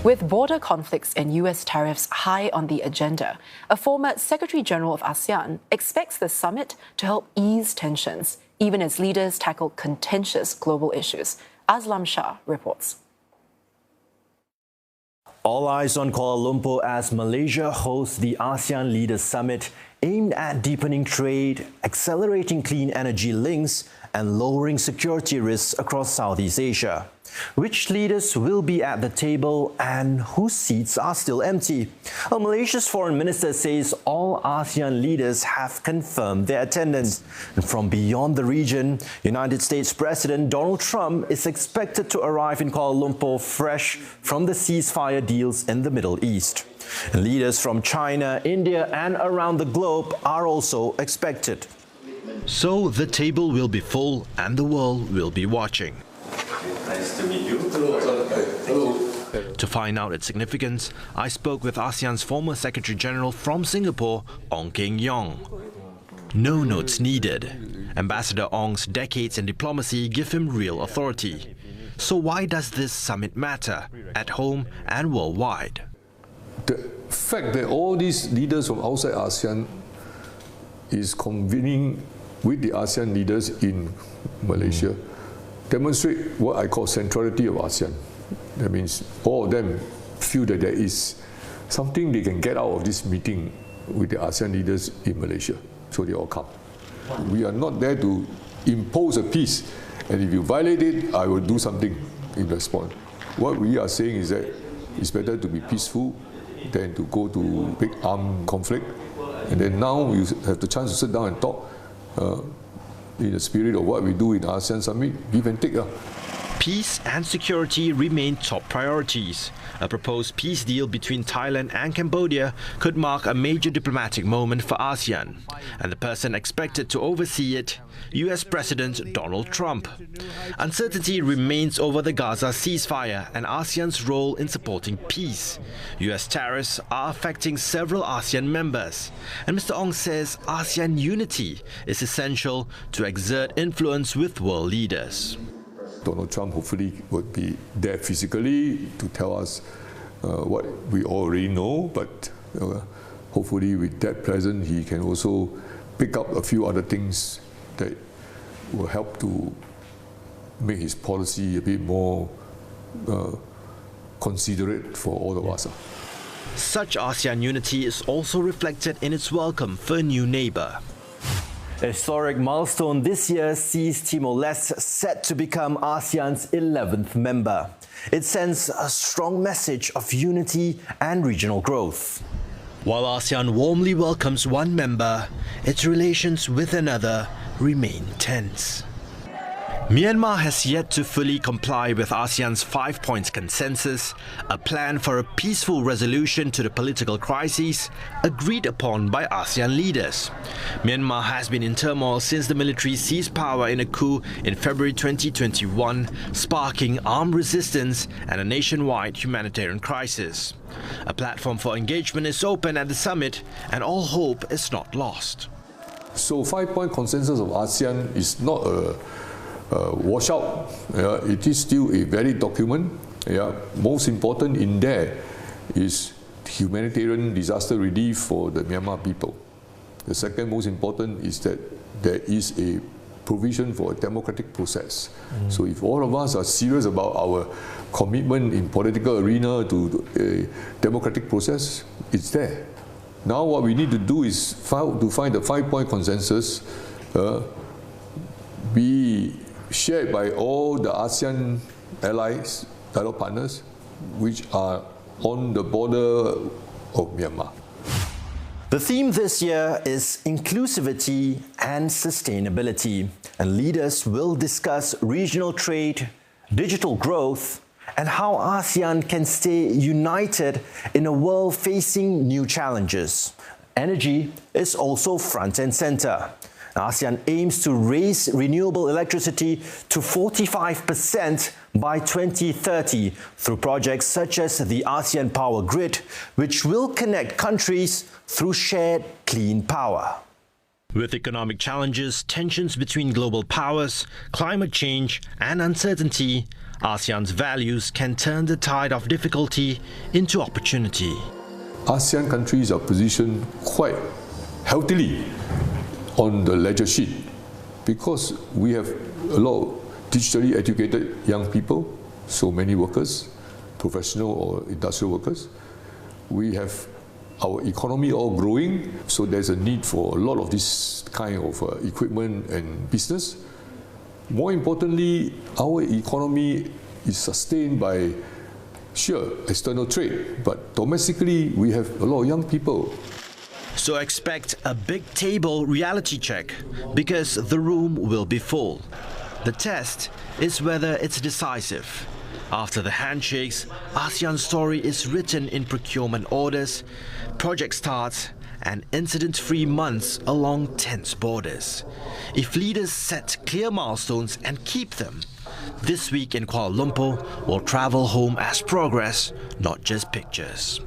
With border conflicts and US tariffs high on the agenda, a former Secretary General of ASEAN expects the summit to help ease tensions, even as leaders tackle contentious global issues. Aslam Shah reports. All eyes on Kuala Lumpur as Malaysia hosts the ASEAN Leaders Summit aimed at deepening trade, accelerating clean energy links, and lowering security risks across Southeast Asia. Which leaders will be at the table and whose seats are still empty? Well, Malaysia's foreign minister says all ASEAN leaders have confirmed their attendance. And from beyond the region, United States President Donald Trump is expected to arrive in Kuala Lumpur fresh from the ceasefire deals in the Middle East. And leaders from China, India and around the globe are also expected. So the table will be full and the world will be watching. Nice to meet you. Hello. To find out its significance, I spoke with ASEAN's former Secretary General from Singapore, Ong Keng Yong. No notes needed. Ambassador Ong's decades in diplomacy give him real authority. So why does this summit matter, at home and worldwide? The fact that all these leaders from outside ASEAN is convening with the ASEAN leaders in Malaysia demonstrate what I call centrality of ASEAN. That means all of them feel that there is something they can get out of this meeting with the ASEAN leaders in Malaysia, so they all come. We are not there to impose a peace, and if you violate it, I will do something in response. What we are saying is that it's better to be peaceful than to go to big armed conflict. And then now you have the chance to sit down and talk in the spirit of what we do in ASEAN Summit, give and take. Peace and security remain top priorities. A proposed peace deal between Thailand and Cambodia could mark a major diplomatic moment for ASEAN. And the person expected to oversee it, US President Donald Trump. Uncertainty remains over the Gaza ceasefire and ASEAN's role in supporting peace. US tariffs are affecting several ASEAN members. And Mr. Ong says ASEAN unity is essential to exert influence with world leaders. Donald Trump hopefully would be there physically to tell us what we already know, but hopefully with that present he can also pick up a few other things that will help to make his policy a bit more considerate for all of us. Such ASEAN unity is also reflected in its welcome for a new neighbour. A historic milestone this year sees Timor-Leste set to become ASEAN's 11th member. It sends a strong message of unity and regional growth. While ASEAN warmly welcomes one member, its relations with another remain tense. Myanmar has yet to fully comply with ASEAN's 5-point consensus, a plan for a peaceful resolution to the political crisis agreed upon by ASEAN leaders. Myanmar has been in turmoil since the military seized power in a coup in February 2021, sparking armed resistance and a nationwide humanitarian crisis. A platform for engagement is open at the summit, and all hope is not lost. So 5-point consensus of ASEAN is not a washout. It is still a valid document. Most important in there is humanitarian disaster relief for the Myanmar people. The second most important is that there is a provision for a democratic process. So if all of us are serious about our commitment in political arena to a democratic process, it's there. Now what we need to do is to find the 5-point consensus be shared by all the ASEAN allies, dialogue partners, which are on the border of Myanmar. The theme this year is inclusivity and sustainability, and leaders will discuss regional trade, digital growth, and how ASEAN can stay united in a world facing new challenges. Energy is also front and center. ASEAN aims to raise renewable electricity to 45% by 2030 through projects such as the ASEAN Power Grid, which will connect countries through shared clean power. With economic challenges, tensions between global powers, climate change and uncertainty, ASEAN's values can turn the tide of difficulty into opportunity. ASEAN countries are positioned quite healthily on the ledger sheet because we have a lot of digitally educated young people, so many workers, professional or industrial workers. We have our economy all growing, so there's a need for a lot of this kind of equipment and business. More importantly, our economy is sustained by sure external trade, but domestically we have a lot of young people. So expect a big table reality check because the room will be full. The test is whether it's decisive. After the handshakes, ASEAN's story is written in procurement orders, project starts, and incident-free months along tense borders. If leaders set clear milestones and keep them, this week in Kuala Lumpur will travel home as progress, not just pictures.